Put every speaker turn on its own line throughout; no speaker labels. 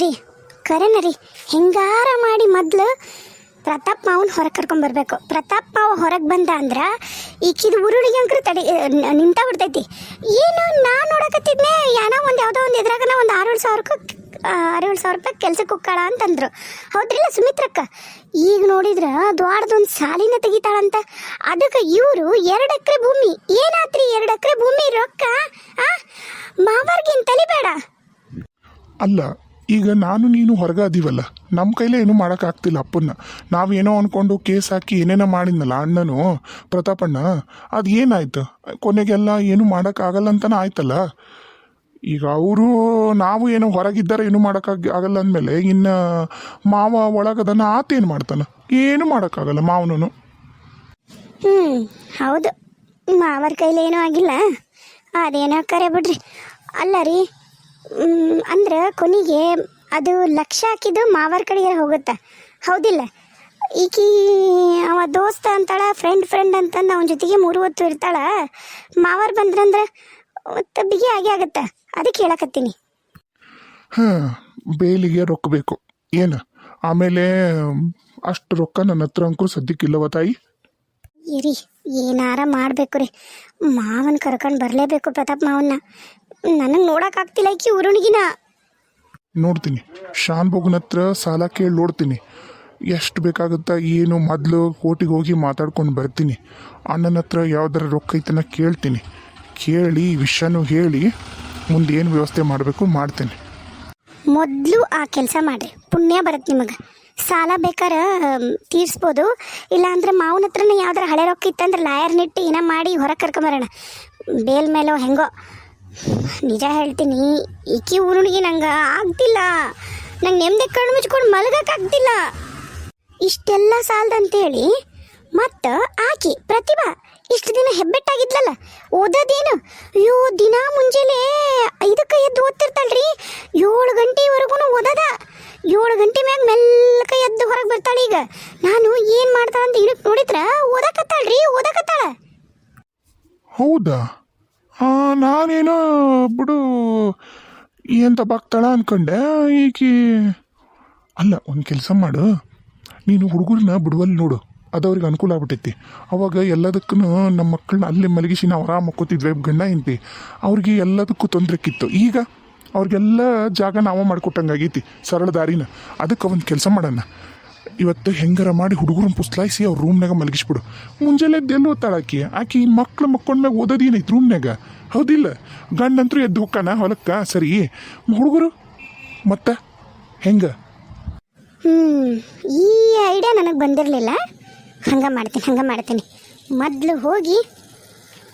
ರೀ ಕರೆನ ರೀ ಹೆಂಗಾರ ಮಾಡಿ ಮೊದ್ಲು ಪ್ರತಾಪ್ ಮಾವನ್ ಹೊರಗೆ ಕರ್ಕೊಂಬರ್ಬೇಕು. ಪ್ರತಾಪ್ ಮಾವ ಹೊರಗೆ ಬಂದ ಅಂದ್ರೆ ಈಕಿದು ಉರುಳಿಗೆ ಅಂಕರು ತಡಿ ನಿಂತ ಬಿಡ್ತೈತಿ. ಏನು ನಾನು ನೋಡಕತ್ತಿದ್ನೆ ಏನೋ ಒಂದು ಯಾವುದೋ ಒಂದು ಇದ್ರಾಗನ ಒಂದು 6-7 ಸಾವಿರ ರೂಪಾಯಿ ಕೆಲ್ಸಕ್ಕೆ ಹೋಗ್ತಾಳ ಅಂತಂದ್ರು. ಹೌದ್ರಿಲ್ಲ ಸುಮಿತ್ರಕ್ಕ? ಈಗ ನೋಡಿದ್ರ ದ್ವಾರದೊಂದು ಸಾಲಿನ ತೆಗಿತಾಳಂತ. ಅದಕ್ಕೆ ಇವರು 2 ಎಕರೆ ಭೂಮಿ ಏನಾತ್ರಿ? 2 ಎಕರೆ ಭೂಮಿ ರೊಕ್ಕ ಮಾವರ್ಗಿನ್ ತಲಿಬೇಡ.
ಅಲ್ಲ, ಈಗ ನಾನು ನೀನು ಹೊರಗೆ ಅದೀವಲ್ಲ, ನಮ್ಮ ಕೈಲೇ ಏನೂ ಮಾಡೋಕ್ಕಾಗ್ತಿಲ್ಲ. ಅಪ್ಪನ್ನ ನಾವೇನೋ ಅಂದ್ಕೊಂಡು ಕೇಸ್ ಹಾಕಿ ಏನೇನೋ ಮಾಡಿದ್ನಲ್ಲ ಅಣ್ಣನು ಪ್ರತಾಪಣ್ಣ, ಅದು ಏನಾಯ್ತು? ಕೊನೆಗೆಲ್ಲ ಏನೂ ಮಾಡೋಕ್ಕಾಗಲ್ಲ ಅಂತಲೇ ಆಯ್ತಲ್ಲ. ಈಗ ಅವರು ನಾವು ಏನೋ ಹೊರಗಿದ್ದಾರೆ ಏನೂ ಮಾಡೋಕ್ಕಾಗಲ್ಲ ಅಂದಮೇಲೆ ಇನ್ನು ಮಾವ ಒಳಗದನ್ನ ಆತೇನು ಮಾಡ್ತಾನೆ? ಏನೂ ಮಾಡೋಕ್ಕಾಗಲ್ಲ ಮಾವನು.
ಹೌದು, ಮಾವರ ಕೈಲೇನೂ ಆಗಿಲ್ಲ. ಅದೇನೋ ಕರೆ ಬಿಡ್ರಿ. ಅಲ್ಲ ರೀ, ಅಂದ್ರೆ ಕೊನೆಗೆ ಅದು ಲಕ್ಷ ಹಾಕಿದ್ದು ಮಾವರ ಕಡೆಗೆ ಹೋಗುತ್ತೆ, ಹೌದಿಲ್ಲ? ಈಕಿ ಅವ ದೋಸ್ತ ಅಂತಾಳ, ಫ್ರೆಂಡ್ ಅಂತಂದು ಅವನ ಜೊತೆಗೆ 3 ಹೊತ್ತು ಇರ್ತಾಳ. ಮಾವರ್ ಬಂದ್ರಂದ್ರೆ ಮತ್ತೆ ಬಿಗಿ ಆಗತ್ತೆ. ಅದಕ್ಕೆ ಹೇಳಕತ್ತೀನಿ.
ಬೇಲಿಗೆ ರೊಕ್ಕ ಬೇಕು ಏನು? ಆಮೇಲೆ ಅಷ್ಟು ರೊಕ್ಕ ನನ್ನ ಹತ್ರ ಅಂಕೂ ಸದ್ಯಕ್ಕಿಲ್ಲವ ತಾಯಿ.
ಇರಿ, ಏನಾರ ಮಾಡಬೇಕು ರೀ. ಮಾವನ್ ಕರ್ಕೊಂಡು ಬರಲೇಬೇಕು ಪ್ರತಾಪ್ ಮಾವನ್ನ. ನನಗೆ ನೋಡೋಕ್ಕಾಗ್ತಿಲ್ಲ ಈಕಿ ಉರುಣಿಗಿನ.
ನೋಡ್ತೀನಿ, ಶಾನ್ಭೋಗನ ಹತ್ರ ಸಾಲ ಕೇಳಿ ನೋಡ್ತೀನಿ ಎಷ್ಟು ಬೇಕಾಗುತ್ತಾ ಏನು. ಮೊದಲು ಕೋರ್ಟಿಗೆ ಹೋಗಿ ಮಾತಾಡ್ಕೊಂಡು ಬರ್ತೀನಿ. ಅಣ್ಣನ ಹತ್ರ ಯಾವ್ದಾರ ರೊಕ್ಕ ಐತನ ಕೇಳ್ತೀನಿ. ಕೇಳಿ ವಿಷಯನೂ ಹೇಳಿ ಮುಂದೆ ಏನು ವ್ಯವಸ್ಥೆ ಮಾಡಬೇಕು ಮಾಡ್ತೇನೆ.
ಮೊದಲು ಆ ಕೆಲಸ ಮಾಡಿರಿ, ಪುಣ್ಯ ಬರುತ್ತೆ ನಿಮಗೆ. ಸಾಲ ಬೇಕಾರೆ ತೀರಿಸ್ಬೋದು, ಇಲ್ಲಾಂದ್ರೆ ಮಾವನ ಹತ್ರನೇ ಯಾವ್ದಾರ ಹಳೆ ರೊಕ್ಕ ಇತ್ತಂದ್ರೆ ಲಾಯರ್ನಿಟ್ಟು ಏನೋ ಮಾಡಿ ಹೊರಗೆ ಕರ್ಕೊಂಬರೋಣ. ಬೇಲ್ ಮೇಲೋ ಹೆಂಗೋ. ನಿಜ ಹೇಳ್ತೀನಿ, ಈಕಿ ಊರುಣಿಗೆ ನಂಗೆ ಆಗ್ತಿಲ್ಲ. ನಂಗೆ ನೆಮ್ಮದಿ ಕಣ್ಣು ಮುಚ್ಕೊಂಡು ಮಲಗಕ್ಕಾಗ್ತಿಲ್ಲ. ಇಷ್ಟೆಲ್ಲ ಸಾಲದಂತೇಳಿ ಮತ್ತು ಆಕಿ ಪ್ರತಿಭಾ ಇಷ್ಟು ದಿನ ಹೆಬ್ಬೆಟ್ಟಾಗಿದ್ಲಲ್ಲ, ಓದೋದೇನು? ಅಯ್ಯೋ, ದಿನ ಮುಂಜಾನೆ 5ಕ್ಕೆ ಎದ್ದು ಓದ್ತಿರ್ತಾಳ್ರಿ. 7 ಗಂಟೆವರೆಗೂ ಓದದ. 7 ಗಂಟೆ ಮ್ಯಾಗ ಮೆಲ್ಲಕ ಎದ್ದು ಹೊರಗೆ ಬರ್ತಾಳೆ. ಈಗ ನಾನು ಏನು ಮಾಡ್ತಾಳಂತ ಇದಕ್ಕೆ ನೋಡಿದ್ರೆ ಓದಕತ್ತಾಳ.
ಹೌದಾ? ನಾನೇನೋ ಬಿಡು ಏನು ತಪ್ಪಾಗ್ತಾಳ ಅನ್ಕೊಂಡೆ. ಈಕಿ ಅಲ್ಲ, ಒಂದು ಕೆಲಸ ಮಾಡು, ನೀನು ಹುಡುಗರನ್ನ ಬಿಡುವಲ್ಲಿ ನೋಡು, ಅದು ಅವ್ರಿಗೆ ಅನುಕೂಲ ಆಗ್ಬಿಟ್ಟೈತಿ. ಅವಾಗ ಎಲ್ಲದಕ್ಕೂ ನಮ್ಮ ಮಕ್ಕಳನ್ನ ಅಲ್ಲೇ ಮಲಗಿಸಿ ನಾವು ಆರಾಮ ಮಕ್ಕೋತಿದ್ವಿ ಗಂಡ ಹೆಂಡತಿ. ಅವ್ರಿಗೆ ಎಲ್ಲದಕ್ಕೂ ತೊಂದರೆಕ್ಕಿತ್ತು. ಈಗ ಅವ್ರಿಗೆಲ್ಲ ಜಾಗ ನಾವು ಮಾಡಿಕೊಟ್ಟಂಗಾಗೈತಿ, ಸರಳ ದಾರಿನ. ಅದಕ್ಕೆ ಒಂದು ಕೆಲಸ ಮಾಡೋಣ, ಇವತ್ತು ಹೆಂಗಾರ ಮಾಡಿ ಹುಡುಗರನ್ನ ಪುಸ್ಲಾಯಿಸಿ ಅವ್ರ ರೂಮ್ನಾಗ ಮಲಗಿಸ್ಬಿಡು. ಮುಂಜಾನೆ ಎದ್ದು ಎಲ್ಲಿ ಓದ್ತಾಳೆ ಆಕಿ ಮಕ್ಳು ಮಕ್ಕೊಂಡ್ಮ್ಯಾಗ ಓದೋದೇನೈತಿ ರೂಮ್ನಾಗ, ಹೌದಿಲ್ಲ? ಗಂಡಂತರೂ ಎದ್ದು ಹೋಗ್ಕಾನ ಹೊಲಕ್ಕೆ, ಸರಿ. ಹುಡುಗರು ಮತ್ತೆ ಹೆಂಗೆ?
ಈ ಐಡಿಯಾ ನನಗೆ ಬಂದಿರಲಿಲ್ಲ. ಹಂಗೆ ಮಾಡ್ತೀನಿ. ಮೊದಲು ಹೋಗಿ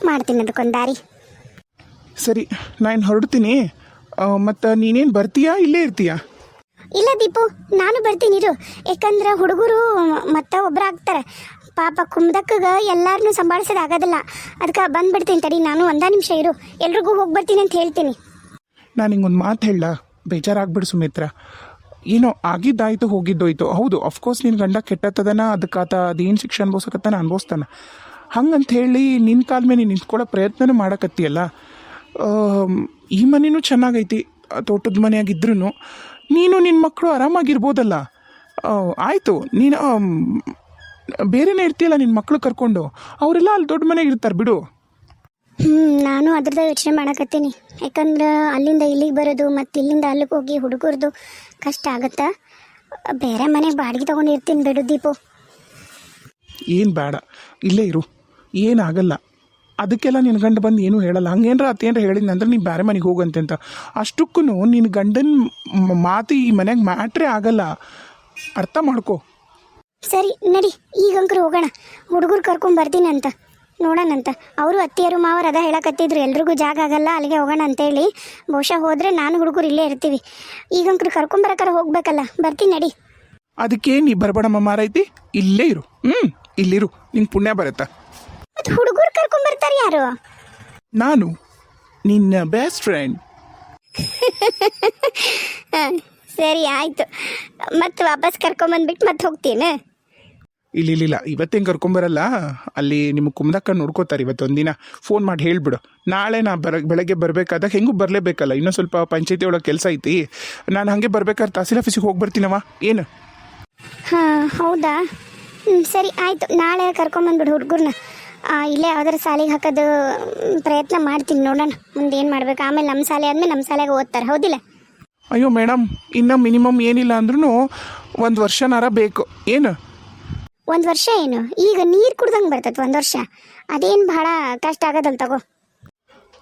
ಮಾಡ್ತೀನಿ ಅದಕ್ಕೊಂದು ದಾರಿ.
ಸರಿ, ನಾನು ಹೊರಡ್ತೀನಿ. ಮತ್ತು ನೀನೇನು ಬರ್ತೀಯಾ ಇಲ್ಲೇ ಇರ್ತೀಯಾ?
ಇಲ್ಲ ದೀಪು, ನಾನು ಬರ್ತೀನಿ ಇರು. ಯಾಕಂದ್ರೆ ಹುಡುಗರು ಮತ್ತೆ ಒಬ್ಬರಾಗ್ತಾರೆ ಪಾಪ. ಕುಮ್ದಕ್ಕಗೆ ಎಲ್ಲಾರನ್ನೂ ಸಂಭಾಳಿಸೋದಾಗೋದಿಲ್ಲ. ಅದಕ್ಕೆ ಬಂದ್ಬಿಡ್ತೀನಿ ತಡಿ. ನಾನು 1 ನಿಮಿಷ ಇರು, ಎಲ್ರಿಗೂ ಹೋಗಿ ಬರ್ತೀನಿ ಅಂತ ಹೇಳ್ತೀನಿ.
ನಾನು ಹಿಂಗೊಂದು ಮಾತು ಹೇಳ, ಬೇಜಾರಾಗ್ಬಿಡು ಸುಮಿತ್ರ. ಏನೋ ಆಗಿದ್ದಾಯ್ತು, ಹೋಗಿದ್ದೋಯ್ತು. ಹೌದು, ಅಫ್ಕೋರ್ಸ್ ನಿನ್ನ ಗಂಡ ಕೆಟ್ಟತ್ತದನ, ಅದಕ್ಕಾತ ಅದೇನು ಶಿಕ್ಷೆ ಅನ್ಭವಿಸಕತ್ತಾನ ಅನ್ಭವಿಸ್ತಾನೆ. ಹಂಗಂತ ಹೇಳಿ ನಿನ್ನ ಕಾಲ ಮೇಲೆ ನೀನು ನಿಂತ್ಕೊಳ್ಳೋ ಪ್ರಯತ್ನನೂ ಮಾಡಕತ್ತೀಯಲ್ಲ. ಈ ಮನೆಯೂ ಚೆನ್ನಾಗೈತಿ, ತೋಟದ ಮನೆಯಾಗಿದ್ರೂ ನೀನು ನಿನ್ನ ಮಕ್ಕಳು ಆರಾಮಾಗಿರ್ಬೋದಲ್ಲ. ಆಯಿತು, ನೀನು ಬೇರೆನೇ ಇರ್ತೀಯಲ್ಲ ನಿನ್ನ ಮಕ್ಕಳು ಕರ್ಕೊಂಡು. ಅವರೆಲ್ಲ ಅಲ್ಲಿ ದೊಡ್ಡ ಮನೆಗೆ ಇರ್ತಾರೆ ಬಿಡು.
ನಾನು ಅದ್ರದ್ದು ಯೋಚನೆ ಮಾಡಕತ್ತೀನಿ. ಯಾಕಂದ್ರೆ ಅಲ್ಲಿಂದ ಇಲ್ಲಿಗೆ ಬರೋದು ಮತ್ತು ಇಲ್ಲಿಂದ ಅಲ್ಲಿಗೆ ಹೋಗಿ ಹುಡುಗರದು ಕಷ್ಟ ಆಗುತ್ತಾ. ಬೇರೆ ಮನೆಗೆ ಬಾಡಿಗೆ ತೊಗೊಂಡಿರ್ತೀನಿ ಬಿಡು ದೀಪು.
ಏನು ಬೇಡ, ಇಲ್ಲೇ ಇರು, ಏನಾಗಲ್ಲ. ಅದಕ್ಕೆಲ್ಲ ನಿನ್ನ ಗಂಡ ಬಂದು ಏನೂ ಹೇಳಲ್ಲ. ಹಂಗೇನ್ರ ಅತ್ತೇನ್ರ ಹೇಳಿದ್ನಂದ್ರೆ ನೀನು ಬೇರೆ ಮನೆಗೆ ಹೋಗಂತೆ ಅಂತ. ಅಷ್ಟಕ್ಕೂ ನಿನ್ನ ಗಂಡನ ಮಾತು ಈ ಮನೆಗೆ ಮ್ಯಾಟ್ರೇ ಆಗಲ್ಲ, ಅರ್ಥ ಮಾಡ್ಕೊ.
ಸರಿ ನಡಿ, ಈಗಂಕರು ಹೋಗೋಣ. ಹುಡುಗರು ಕರ್ಕೊಂಡು ಬರ್ತೀನಿ ಅಂತ ನೋಡೋಣಂತ. ಅವರು ಅತ್ತಿಯರು ಮಾವರು ಅದ ಹೇಳಕತ್ತಿದ್ರು, ಎಲ್ರಿಗೂ ಜಾಗ ಆಗಲ್ಲ, ಅಲ್ಲಿಗೆ ಹೋಗೋಣ ಅಂತೇಳಿ. ಬಹುಶಃ ಹೋದರೆ ನಾನು ಹುಡುಗರು ಇಲ್ಲೇ ಇರ್ತೀವಿ. ಈಗಂಕರು ಕರ್ಕೊಂಬರಕಾರ ಹೋಗ್ಬೇಕಲ್ಲ. ಬರ್ತೀನಿ ನಡಿ.
ಅದಕ್ಕೆ ನೀ ಬರಬೇಡಮ್ಮ ಮಾರೈತಿ, ಇಲ್ಲೇ ಇರು. ಇಲ್ಲಿರು, ನಿಂಗೆ ಪುಣ್ಯ ಬರುತ್ತಾ.
ಮತ್ತು ಹುಡುಗರು ಕರ್ಕೊಂಬರ್ತಾರೆ ಯಾರು?
ನಾನು ನಿನ್ನ ಬೆಸ್ಟ್ ಫ್ರೆಂಡ್.
ಸರಿ ಆಯಿತು. ಮತ್ತೆ ವಾಪಸ್ ಕರ್ಕೊಂಬಂದ್ಬಿಟ್ಟು ಮತ್ತೆ ಹೋಗ್ತೀನಿ.
ಇಲ್ಲ ಇವತ್ತೇನು ಕರ್ಕೊಂಬರಲ್ಲ, ಅಲ್ಲಿ ನಿಮ್ಮ ಕುಮ್ದಕ್ಕ ನೋಡ್ಕೋತಾರೆ ಇವತ್ತೊಂದಿನ. ಫೋನ್ ಮಾಡಿ ಹೇಳಿಬಿಡು. ನಾಳೆ ನಾ ಬೆಳಗ್ಗೆ ಬರಬೇಕಾದಾಗ ಹೆಂಗೂ ಬರಲೇಬೇಕಲ್ಲ, ಇನ್ನೂ ಸ್ವಲ್ಪ ಪಂಚಾಯತಿ ಒಳಗೆ ಕೆಲಸ ಐತಿ. ನಾನು ಹಾಗೆ ಬರ್ಬೇಕಾದ್ರೆ ತಹಸೀಲ್ ಆಫೀಸಿಗೆ ಹೋಗಿ ಬರ್ತೀನವ. ಏನು?
ಹಾಂ ಹೌದಾ, ಸರಿ ಆಯಿತು. ನಾಳೆ ಕರ್ಕೊಂಬಂದ್ಬಿಡು ಹುಡುಗರನ್ನ. ಇಲ್ಲೇ ಯಾವ್ದಾರು ಶಾಲೆಗೆ ಹಾಕೋದು ಪ್ರಯತ್ನ ಮಾಡ್ತೀನಿ, ನೋಡೋಣ ಮುಂದೆ ಏನು ಮಾಡ್ಬೇಕು. ಆಮೇಲೆ ನಮ್ಮ ಶಾಲೆ ಆದಮೇಲೆ ನಮ್ಮ ಶಾಲೆಗೆ ಓದ್ತಾರೆ, ಹೌದಿಲ್ಲ?
ಅಯ್ಯೋ ಮೇಡಮ್, ಇನ್ನು ಮಿನಿಮಮ್ ಏನಿಲ್ಲ ಅಂದ್ರೂ 1 ವರ್ಷನಾರ ಬೇಕು. ಏನು
1 ವರ್ಷ ಏನು, ಈಗ ನೀರು ಕುಡ್ದಂಗೆ ಬರ್ತೈತೆ 1 ವರ್ಷ. ಅದೇನು ಭಾಳ ಕಷ್ಟ ಆಗೋದಲ್ಲ ತಗೋ.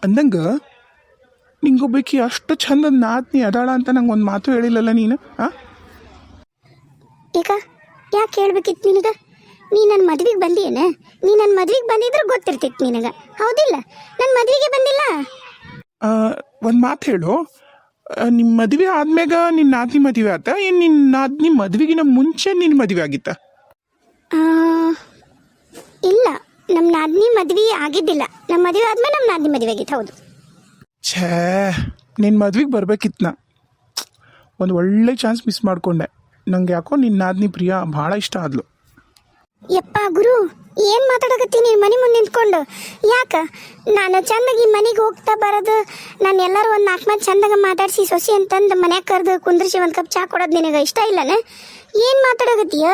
ಅಂದಂಗೆ ನಿಂಗೊಬ್ಬಕಿ ಅಷ್ಟು ಚಂದ ನಾದ್ನಿ ಅದಾಳ ಅಂತ ನಂಗೆ ಒಂದು ಮಾತು ಹೇಳಿಲ್ಲಲ್ಲ ನೀನು? ಹಾಂ,
ಈಗ ಯಾಕೆ ಹೇಳ್ಬೇಕಿತ್ತು ನಿನಗೆ? ನೀ ನನ್ನ ಮದ್ವೆಗೆ ಬಂದಿಯೇನ? ನೀ ನನ್ನ ಮದ್ವೆಗೆ ಬಂದಿದ್ರೆ ಗೊತ್ತಿರ್ತಿತ್ತು ನಿನಗೆ, ಹೌದಿಲ್ಲ? ನನ್ನ ಮದ್ವೆಗೆ ಬಂದಿಲ್ಲ.
ಒಂದು ಮಾತು ಹೇಳು, ನಿಮ್ಮ ಮದುವೆ ಆದ್ಮ್ಯಾಗ ನಿನ್ನ ನಾದ್ನಿ ಮದುವೆ ಆತ, ಏನು ನಿನ್ನ ನಾದ್ನಿ ಮದುವೆಗಿನ ಮುಂಚೆ ನಿನ್ನ ಮದುವೆ ಆಗಿತ್ತ?
ಇಲ್ಲ, ನಮ್ಮ ನಾದ್ನಿ ಮದ್ವೆ ಆಗಿದ್ದಿಲ್ಲ. ನಮ್ಮ ಮದುವೆ ಆದ್ಮೇಲೆ ನಮ್ಮ ನಾದ್ನಿ ಮದುವೆ ಆಗಿತ್ತು, ಹೌದು.
ಛೇ, ನಿನ್ನ ಮದ್ವೆಗೆ ಬರ್ಬೇಕಿತ್ತು. ನಾ ಒಂದು ಒಳ್ಳೆ ಚಾನ್ಸ್ ಮಿಸ್ ಮಾಡಿಕೊಂಡೆ. ನಂಗೆ ಯಾಕೋ ನಿನ್ನ ನಾದ್ನಿ ಪ್ರಿಯಾ ಭಾಳ ಇಷ್ಟ ಆದ್ಲು.
ಯಪ್ಪ ಗುರು, ಏನು ಮಾತಾಡಕತ್ತೀನಿ ಮನೆ ಮುಂದೆ ನಿಂತ್ಕೊಂಡು? ಯಾಕೆ ನಾನು ಚಂದಾಗಿ ಮನೆಗೆ ಹೋಗ್ತಾ ಬರೋದು, ನಾನು ಎಲ್ಲರೂ ಒಂದು 4 ಮಂದಿ ಚಂದಾಗ ಮಾತಾಡಿಸಿ ಸೊಸಿ ಅಂತಂದು ಮನ್ಯಾಗ ಕರೆದು ಕುಂದ್ರಿಸಿ 1 ಕಪ್ ಚಾ ಕೊಡೋದು ನಿನಗೆ ಇಷ್ಟ ಇಲ್ಲನ? ಏನು ಮಾತಾಡಕತ್ತೀಯ?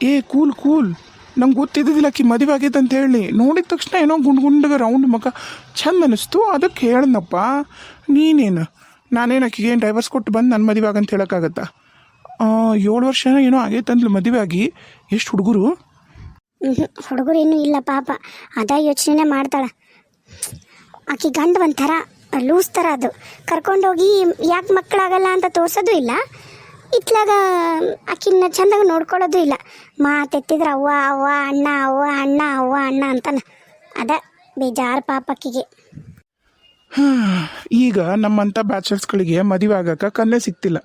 ಏ ಕೂಲ್, ನಂಗೆ ಗೊತ್ತಿದ್ದಿಲ್ಲ ಆಕಿ ಮದುವೆ ಆಗೈತೆ ಅಂತ ಹೇಳಿ. ನೋಡಿದ ತಕ್ಷಣ ಏನೋ ಗುಂಡ್ಗೆ ರೌಂಡ್ ಮಗ ಚಂದ ಅನ್ನಿಸ್ತು, ಅದಕ್ಕೆ ಹೇಳನಪ್ಪ. ನೀನೇನು ನಾನೇನು ಆಕಿಗೆ ಏನು ಡೈವರ್ಸ್ ಕೊಟ್ಟು ಬಂದು ನನ್ನ ಮದುವೆ ಆಗಂತ ಹೇಳೋಕ್ಕಾಗತ್ತಾ? 7 ವರ್ಷ ಏನೋ ಆಗೈತಂದ್ಲು ಮದುವೆ ಆಗಿ. ಎಷ್ಟು ಹುಡುಗರು?
ಹುಡುಗರು ಏನೂ ಇಲ್ಲ ಪಾಪ, ಅದ ಯೋಚನೆ ಮಾಡ್ತಾಳೆ. ಆಕಿ ಗಂಡ ಒಂಥರ ಲೂಸ್ ಥರ, ಅದು ಕರ್ಕೊಂಡೋಗಿ ಯಾಕೆ ಮಕ್ಕಳಾಗಲ್ಲ ಅಂತ ತೋರ್ಸೋದು ಇಲ್ಲ, ಇತ್ಲಾಗ ಆಕಿನ ಚಂದಾಗ ನೋಡ್ಕೊಳ್ಳೋದು ಇಲ್ಲ. ಮಾತೆತ್ತಿದ್ರೆ ಅವ್ವ ಅವ್ವ ಅಣ್ಣ, ಅವ್ವ ಅಣ್ಣ, ಅವ್ವ ಅಣ್ಣ ಅಂತಾನೆ. ಅದ ಬೇಜಾರು ಪಾಪ ಆಕಿಗೆ.
ಈಗ ನಮ್ಮಂಥ ಬ್ಯಾಚಲರ್ಸ್ಗಳಿಗೆ ಮದುವೆ ಆಗಕ್ಕೆ ಕನ್ನೆ ಸಿಗ್ತಿಲ್ಲ.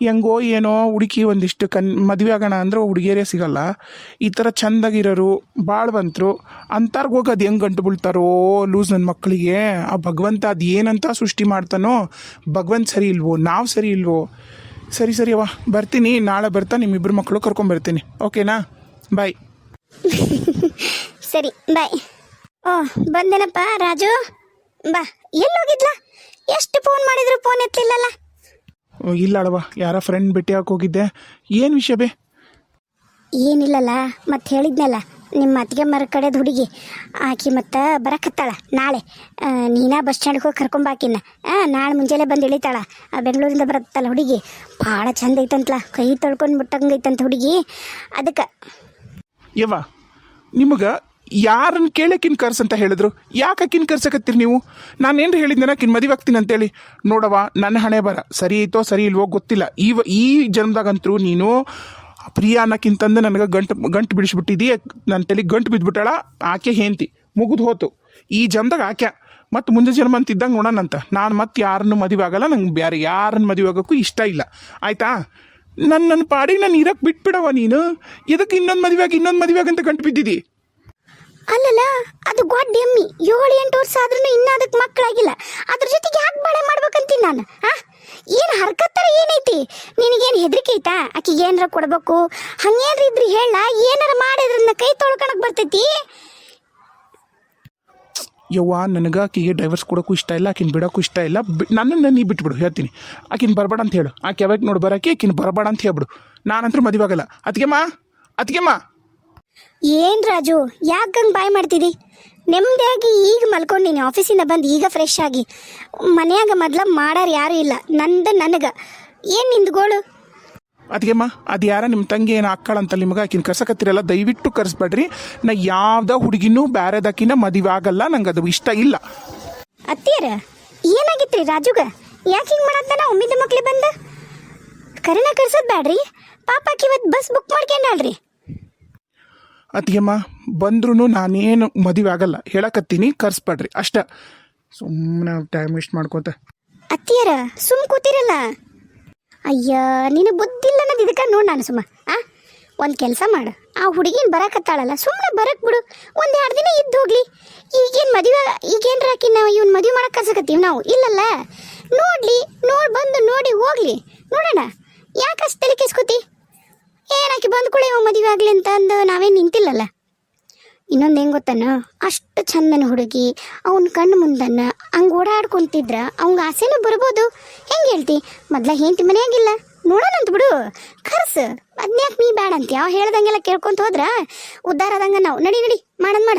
ಹೆಂಗೋ ಏನೋ ಹುಡುಕಿ ಒಂದಿಷ್ಟು ಮದುವೆ ಆಗೋಣ ಅಂದ್ರೆ ಹುಡುಗಿಯರೇ ಸಿಗಲ್ಲ. ಈ ಥರ ಚಂದಾಗಿರೋರು ಬಾಳ್ವಂತರು ಅಂತಾರ್ಗೆ ಹೋಗಿ ಅದು ಹೆಂಗೆ ಗಂಟು ಬೀಳ್ತಾರೋ ಲೂಸ್ ನನ್ನ ಮಕ್ಕಳಿಗೆ. ಆ ಭಗವಂತ ಅದು ಏನಂತ ಸೃಷ್ಟಿ ಮಾಡ್ತಾನೋ, ಭಗವಂತ ಸರಿ ಇಲ್ವೋ, ನಾವು ಸರಿ ಇಲ್ವೋ? ಸರಿ ಅವ್ವ, ಬರ್ತೀನಿ. ನಾಳೆ ಬರ್ತಾ ನಿಮ್ಮಿಬ್ಬರು ಮಕ್ಕಳು ಕರ್ಕೊಂಬರ್ತೀನಿ, ಓಕೆನಾ? ಬಾಯ್.
ಸರಿ ಬಾಯ್. ಓ ಬಂದೇನಪ್ಪ ರಾಜು, ಬಾ. ಎಲ್ಲೋಗಿದ್ಲ? ಎಷ್ಟು ಫೋನ್ ಮಾಡಿದ್ರು ಫೋನ್ ಎತ್ತಲಿಲ್ಲಲ್ಲ?
ಇಲ್ಲ ಅಳವ, ಯಾರ ಫ್ರೆಂಡ್ ಭೇಟಿಯಾಗಿ ಹೋಗಿದ್ದೆ. ಏನು ವಿಷಯ ಬೇ?
ಏನಿಲ್ಲಲ್ಲ, ಮತ್ತೆ ಹೇಳಿದ್ನಲ್ಲ ನಿಮ್ಮ ಅತ್ತಿಗೆ ಮರ ಕಡೆದು ಹುಡುಗಿ ಆಕಿ ಮತ್ತೆ ಬರಕತ್ತಾಳ ನಾಳೆ. ನೀನಾ ಬಸ್ ಸ್ಟ್ಯಾಂಡ್ಗೆ ಹೋಗಿ ಕರ್ಕೊಂಬಾಕಿನ್ನ. ನಾಳೆ ಮುಂಜಾನೆ ಬಂದು ಇಳಿತಾಳ. ಬೆಂಗಳೂರಿಂದ ಬರುತ್ತಲ್ಲ ಹುಡುಗಿ, ಭಾಳ ಚಂದ ಐತಂತಲ, ಕೈ ತೊಳ್ಕೊಂಡು ಬಿಟ್ಟಂಗೈತಂತ ಹುಡುಗಿ. ಅದಕ್ಕೆ
ಯವ್ವ, ನಿಮಗೆ ಯಾರನ್ನು ಕೇಳಕ್ಕಿನ್ ಕರ್ಸಂತ ಹೇಳಿದ್ರು? ಯಾಕೆ ಅಕ್ಕಿನ ಕರ್ಸಕತ್ತೀರಿ ನೀವು? ನಾನೇನು ಹೇಳಿದ್ನ ಆಕಿನ ಮದುವೆ ಆಗ್ತೀನಿ ಅಂತೇಳಿ? ನೋಡವ, ನನ್ನ ಹಣೆ ಬರ ಸರಿ ಐತೋ ಸರಿ ಇಲ್ವೋ ಗೊತ್ತಿಲ್ಲ. ಈ ಜನ್ಮದಾಗಂತರೂ ನೀನು ಪ್ರಿಯಾ ಅನ್ನಕ್ಕಿಂತಂದು ನನಗೆ ಗಂಟು ಬಿಡಿಸ್ಬಿಟ್ಟಿದ್ದೀ. ನನ್ನ ತಲೆಗೆ ಗಂಟು ಬಿದ್ದುಬಿಟ್ಟಾಳ. ಆಕೆ ಹೇಂತಿ ಮುಗಿದು ಹೋತು ಈ ಜನ್ಮದಾಗ ಆಕೆ. ಮತ್ತು ಮುಂದೆ ಜನ್ಮ ಅಂತಿದ್ದಂಗೆ ನೋಡೋಣಂತ. ನಾನು ಮತ್ತೆ ಯಾರನ್ನು ಮದುವೆ ಆಗಲ್ಲ, ನಂಗೆ ಬೇರೆ ಯಾರನ್ನು ಮದುವೆ ಆಗೋಕ್ಕೂ ಇಷ್ಟ ಇಲ್ಲ, ಆಯಿತಾ? ನನ್ನ ಪಾಡಿಗೆ ನಾನು ಇರಕ್ಕೆ ಬಿಟ್ಬಿಡವ. ನೀನು ಇದಕ್ಕೆ ಇನ್ನೊಂದು ಮದುವೆ ಆಗಂತ ಗಂಟು ಬಿದ್ದಿದ್ದಿ.
ಅಲ್ಲಲ್ಲ, ಅದು ಗೊಡ್ಡ ಎಮ್ಮಿ 7-8 ವರ್ಷ ಆದ್ರೂ ಇನ್ನೂ ಅದಕ್ಕೆ ಮಕ್ಕಳಾಗಿಲ್ಲ. ಅದ್ರ ಜೊತೆಗೆ ಯಾಕೆ ಬಾಳೆ ಮಾಡ್ಬೇಕಂತೀನಿ ನಾನು? ಏನು ಹರ್ಕತ್ತರ ಏನೈತಿ ನಿನಗೇನು ಹೆದರಿಕೆ ಐತಾ? ಆಕಿಗೆ ಏನಾರ ಕೊಡ್ಬೇಕು ಹಂಗೇನ್ರ ಇದ್ರಿ ಹೇಳ, ಏನಾರ ಮಾಡಿದ್ರನ್ನ ಕೈ ತೊಳ್ಕೊಳಕ್ ಬರ್ತೈತಿ.
ಯವ್ವ, ನನಗೆ ಆಕಿಗೆ ಡೈವರ್ಸ್ ಕೊಡೋಕ್ಕೂ ಇಷ್ಟ ಇಲ್ಲ, ಆಕಿನ ಬಿಡೋಕ್ಕೂ ಇಷ್ಟ ಇಲ್ಲ. ನನ್ನನ್ನು ನೀ ಬಿಟ್ಬಿಡು, ಹೇಳ್ತೀನಿ. ಆಕಿನ ಬರಬೇಡ ಅಂತ ಹೇಳು. ಆಕೆ ಯಾವಾಗ ನೋಡಿ ಬರೋಕೆ ಆಕಿನ ಬರಬೇಡ ಅಂತ ಹೇಳ್ಬಿಡು. ನಾನಂತರೂ ಮದುವೆ ಆಗಲ್ಲ. ಅತ್ತಿಗೆಮ್ಮ
ಏನು ರಾಜು, ಯಾಕೆ ಹಂಗೆ ಬಾಯ್ ಮಾಡ್ತಿದ್ದಿ? ನೆಮ್ಮದಿಯಾಗಿ ಈಗ ಮಲ್ಕೊಂಡಿನಿ, ಆಫೀಸಿಂದ ಬಂದು ಈಗ ಫ್ರೆಶ್ ಆಗಿ. ಮನೆಯಾಗ ಮೊದ್ಲ ಮಾಡಾರು ಯಾರೂ ಇಲ್ಲ, ನನಗೆ ಏನು ನಿಂದ್ಗೋಳು?
ಅತ್ತಿಗೆಮ್ಮ, ಅದು ಯಾರ ನಿಮ್ಮ ತಂಗಿ ಏನು ಹಾಕ್ಕಾಳಂತ ನಿಮಗೆ ಆಕಿನ ಕರ್ಸಕತ್ತಿರಲ್ಲ, ದಯವಿಟ್ಟು ಕರ್ಸ್ಬೇಡ್ರಿ. ನಾ ಯಾವ್ದೋ ಹುಡುಗಿನೂ ಬೇರೆದಕ್ಕಿನ ಮದುವೆ ಆಗಲ್ಲ, ನಂಗೆ ಅದು ಇಷ್ಟ ಇಲ್ಲ.
ಅತ್ತಿಯರ ಏನಾಗಿತ್ರಿ ರಾಜುಗ? ಯಾಕೆ ಹಿಂಗೆ ಮಾಡತ್ತಾನ? ಒಮ್ಮಿದ್ದ ಮಕ್ಳು ಬಂದ ಕರೆನ ಕರ್ಸೋದು ಬ್ಯಾಡ್ರಿ ಪಾಪ. ಆಕಿ ಇವತ್ತು ಬಸ್ ಬುಕ್ ಮಾಡ್ಕೊಂಡಾಳ್ರಿ.
ಅತ್ತಿಗೆಮ್ಮ, ಬಂದ್ರೂ ನಾನೇನು ಮದುವೆ ಆಗಲ್ಲ ಹೇಳಕತ್ತೀನಿ, ಕರ್ಸ್ಬೇಡ್ರಿ ಅಷ್ಟ. ಸುಮ್ಮನೆ ಟೈಮ್ ವೇಸ್ಟ್ ಮಾಡ್ಕೋತ.
ಅತ್ತಿಯರ ಸುಮ್ ಕೂತಿರಲ್ಲ. ಅಯ್ಯ, ನೀನು ಬುದ್ಧಿಲ್ಲ ಅನ್ನೋದು ಇದಕ್ಕೆ ನೋಡಿ ನಾನು ಸುಮ್ಮ. ಒಂದು ಕೆಲಸ ಮಾಡು, ಆ ಹುಡುಗಿನ ಬರಕತ್ತಾಳಲ್ಲ, ಸುಮ್ಮನೆ ಬರಕ್ ಬಿಡು. 1-2 ದಿನ ಇದ್ದು ಹೋಗ್ಲಿ. ಈಗೇನು ಮದುವೆ, ಈಗೇನ್ರ ಆಕಿನ ಇವ್ನು ಮದುವೆ ಮಾಡಕ್ಕೆ ಕರ್ಸಕತ್ತೀವಿ ನಾವು? ಇಲ್ಲಲ್ಲ, ನೋಡ್ಲಿ, ಬಂದು ನೋಡಿ ಹೋಗ್ಲಿ, ನೋಡೋಣ. ಯಾಕಷ್ಟು ತಲೆ ಕೆಸ್ಕೋತಿ? ಏನಾಕಿ ಬಂದ್ಕೊಳ್ಳಿ ಮದುವೆ ಆಗಲಿ ಅಂತ ಅಂದು ನಾವೇನು ನಿಂತಿಲ್ಲಲ್ಲ. ಇನ್ನೊಂದು ಹೆಂಗೆ ಗೊತ್ತಾನ, ಅಷ್ಟು ಚಂದನ ಹುಡುಗಿ ಅವ್ನ ಕಣ್ಣು ಮುಂದನ್ನ ಹಂಗೆ ಓಡಾಡ್ಕೊಂತಿದ್ರ ಅವಂಗ ಆಸೆನೂ ಬರ್ಬೋದು. ಹೆಂಗೆ ಹೇಳ್ತಿ, ಮೊದ್ಲ ಹೆಂಡತಿ ಮನೆಯಾಗಿಲ್ಲ ನೋಡೋಣಂತ ಬಿಡು, ಕರ್ಸು. ಅದ್ನ್ಯಾಕೆ ನೀ ಬೇಡ ಅಂತ ಯಾವ ಹೇಳ್ದಂಗೆಲ್ಲ ಕೇಳ್ಕೊಂತ ಹೋದ್ರ ಉದ್ಧಾರ ಆದಂಗ ನಾವು. ನಡಿ ನಡಿ ಮಾಡನ್ ಮಾಡ.